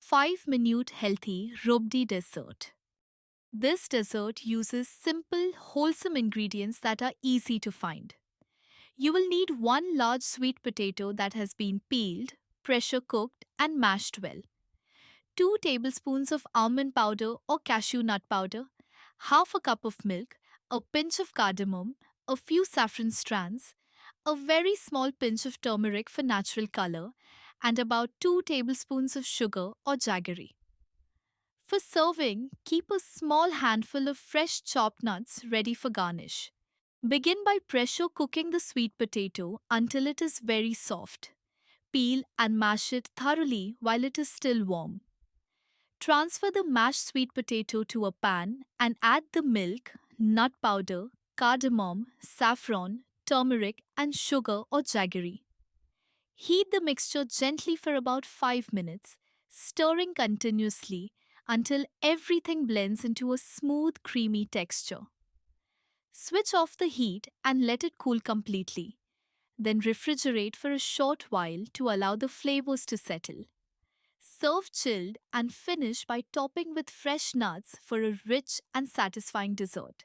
5-minute healthy Rabdi dessert. This dessert uses simple, wholesome ingredients that are easy to find. You will need one large sweet potato that has been peeled, pressure cooked, and mashed well, 2 tablespoons of almond powder or cashew nut powder, half a cup of milk, a pinch of cardamom, a few saffron strands, a very small pinch of turmeric for natural color, and about 2 tablespoons of sugar or jaggery. For serving, keep a small handful of fresh chopped nuts ready for garnish. Begin by pressure cooking the sweet potato until it is very soft. Peel and mash it thoroughly while it is still warm. Transfer the mashed sweet potato to a pan and add the milk, nut powder, cardamom, saffron, turmeric, and sugar or jaggery. Heat the mixture gently for about 5 minutes, stirring continuously until everything blends into a smooth, creamy texture. Switch off the heat and let it cool completely. Then refrigerate for a short while to allow the flavors to settle. Serve chilled and finish by topping with fresh nuts for a rich and satisfying dessert.